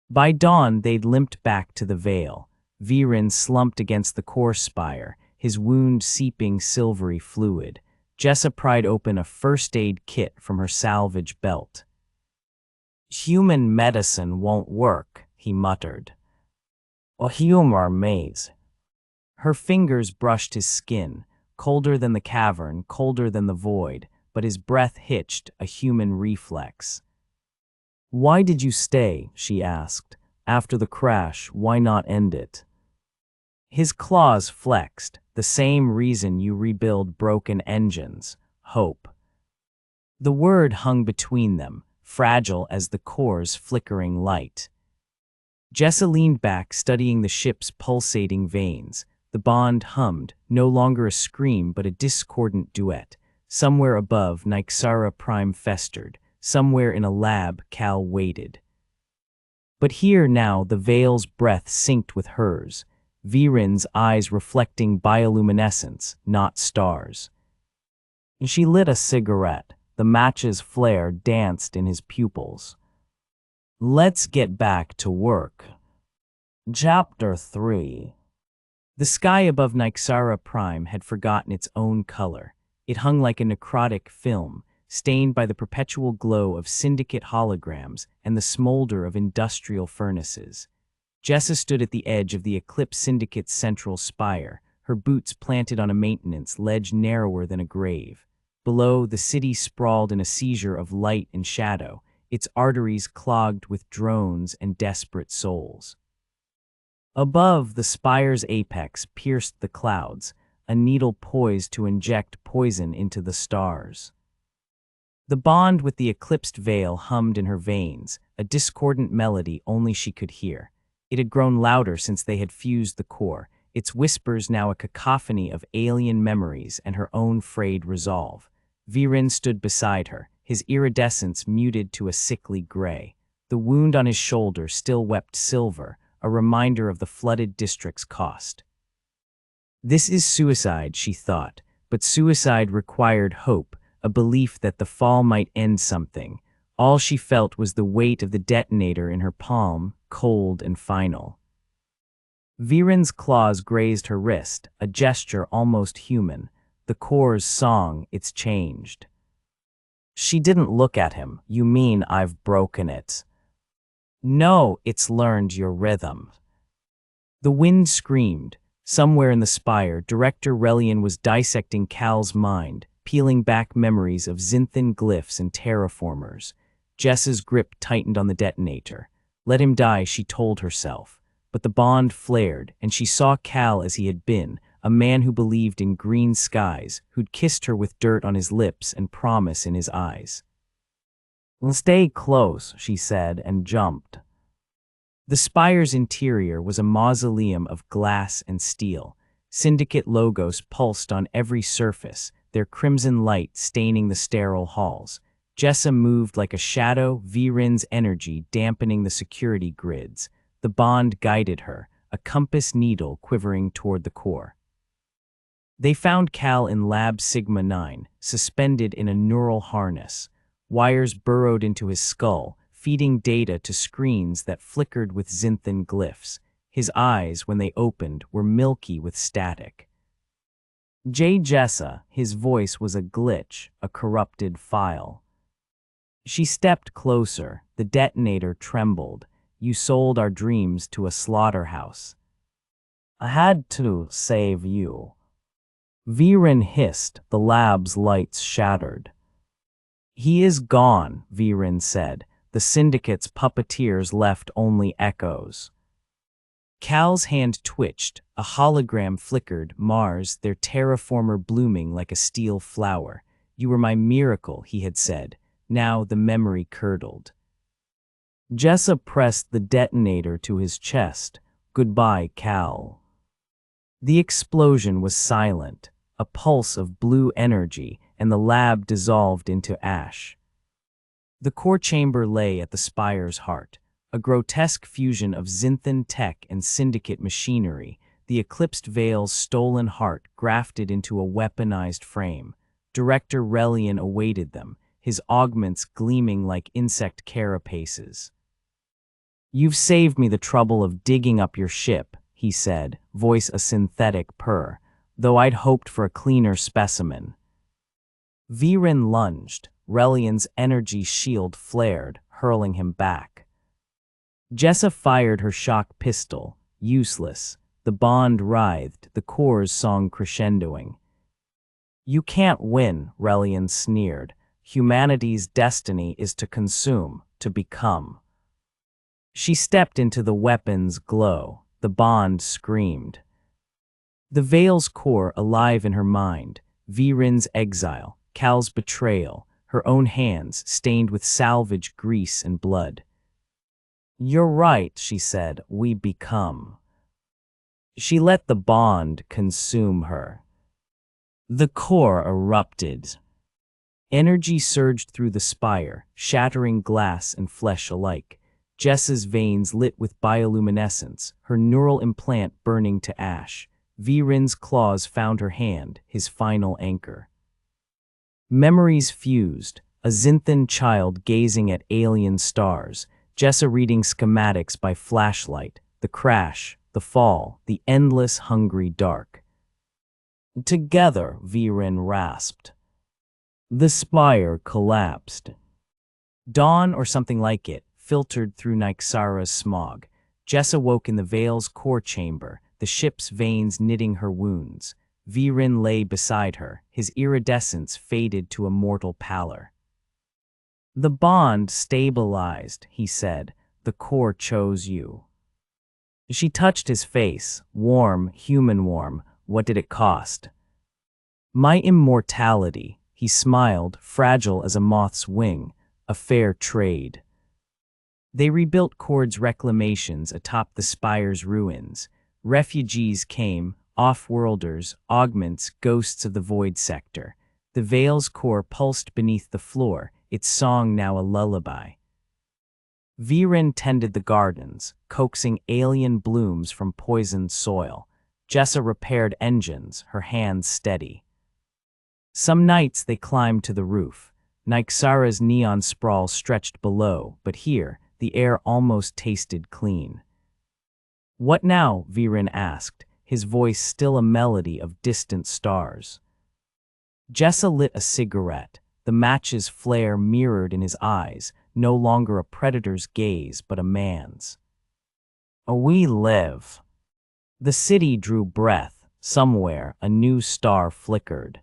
By dawn, they'd limped back to the Vale. Vrynn slumped against the core spire, his wound seeping silvery fluid. Jessa pried open a first aid kit from her salvage belt. "Human medicine won't work," he muttered. "A humor maze." Her fingers brushed his skin, colder than the cavern, colder than the void, but his breath hitched, a human reflex. "Why did you stay?" she asked. "After the crash, why not end it?" His claws flexed, the same reason you rebuild broken engines: hope. The word hung between them, fragile as the core's flickering light. Jessa leaned back, studying the ship's pulsating veins. The bond hummed, no longer a scream but a discordant duet. Somewhere above, Nyxara Prime festered. Somewhere in a lab, Cal waited. But here now, the Vale's breath synced with hers, Vrynn's eyes reflecting bioluminescence, not stars. She lit a cigarette. The match's flare danced in his pupils. "Let's get back to work." Chapter 3. The sky above Nyxara Prime had forgotten its own color. It hung like a necrotic film, stained by the perpetual glow of syndicate holograms and the smolder of industrial furnaces. Jessa stood at the edge of the Eclipse Syndicate's central spire, her boots planted on a maintenance ledge narrower than a grave. Below, the city sprawled in a seizure of light and shadow, its arteries clogged with drones and desperate souls. Above, the spire's apex pierced the clouds, a needle poised to inject poison into the stars. The bond with the eclipsed Vale hummed in her veins, a discordant melody only she could hear. It had grown louder since they had fused the core, its whispers now a cacophony of alien memories and her own frayed resolve. Vrynn stood beside her, his iridescence muted to a sickly gray. The wound on his shoulder still wept silver, a reminder of the flooded district's cost. This is suicide, she thought, but suicide required hope, a belief that the fall might end something. All she felt was the weight of the detonator in her palm, cold and final. Vrynn's claws grazed her wrist, a gesture almost human. The core's song, "It's changed." She didn't look at him. "You mean I've broken it?" "No, it's learned your rhythm." The wind screamed. Somewhere in the spire, Director Rellian was dissecting Cal's mind, peeling back memories of Xynthan glyphs and terraformers. Jessa's grip tightened on the detonator. Let him die, she told herself. But the bond flared, and she saw Cal as he had been, a man who believed in green skies, who'd kissed her with dirt on his lips and promise in his eyes. "Stay close," she said, and jumped. The spire's interior was a mausoleum of glass and steel. Syndicate logos pulsed on every surface, their crimson light staining the sterile halls. Jessa moved like a shadow, Vrynn's energy dampening the security grids. The bond guided her, a compass needle quivering toward the core. They found Cal in Lab Sigma 9, suspended in a neural harness. Wires burrowed into his skull, feeding data to screens that flickered with Xynthan glyphs. His eyes, when they opened, were milky with static. Jessa, his voice was a glitch, a corrupted file. She stepped closer. The detonator trembled. "You sold our dreams to a slaughterhouse." "I had to save you." Vrynn hissed, the lab's lights shattered. "He is gone," Vrynn said. The Syndicate's puppeteers left only echoes. Cal's hand twitched. A hologram flickered, Mars, their terraformer blooming like a steel flower. "You were my miracle," he had said. Now the memory curdled. Jessa pressed the detonator to his chest. "Goodbye, Cal." The explosion was silent, a pulse of blue energy, and the lab dissolved into ash. The core chamber lay at the spire's heart, a grotesque fusion of Xynthan tech and syndicate machinery, the eclipsed Vale's stolen heart grafted into a weaponized frame. Director Rellian awaited them, his augments gleaming like insect carapaces. You've saved me the trouble of digging up your ship, he said, voice a synthetic purr, though I'd hoped for a cleaner specimen. Vrynn lunged. Relian's energy shield flared, hurling him back. Jessa fired her shock pistol, useless. The bond writhed, the cores song crescendoing. You can't win, Relian sneered. Humanity's destiny is to consume, to become. She stepped into the weapon's glow. The bond screamed. The Veil's core alive in her mind. Vrynn's exile, Cal's betrayal, her own hands stained with salvage grease and blood. You're right, she said, we become. She let the bond consume her. The core erupted. Energy surged through the spire, shattering glass and flesh alike. Jessa's veins lit with bioluminescence, her neural implant burning to ash. Vrynn's claws found her hand, his final anchor. Memories fused, a Xynthan child gazing at alien stars, Jessa reading schematics by flashlight, the crash, the fall, the endless hungry dark. Together, Vrynn rasped. The spire collapsed. Dawn, or something like it, filtered through Nyxara's smog. Jessa woke in the Veil's core chamber, the ship's veins knitting her wounds. Vrynn lay beside her, his iridescence faded to a mortal pallor. The bond stabilized, he said. The core chose you. She touched his face, warm, human warm. What did it cost? My immortality, he smiled, fragile as a moth's wing, a fair trade. They rebuilt Kord's reclamations atop the spire's ruins. Refugees came, off-worlders, augments, ghosts of the void sector. The Veil's core pulsed beneath the floor, its song now a lullaby. Vrynn tended the gardens, coaxing alien blooms from poisoned soil. Jessa repaired engines, her hands steady. Some nights they climbed to the roof. Nyxara's neon sprawl stretched below, but here, the air almost tasted clean. What now? Vrynn asked, his voice still a melody of distant stars. Jessa lit a cigarette, the match's flare mirrored in his eyes, no longer a predator's gaze but a man's. We live. The city drew breath. Somewhere, a new star flickered.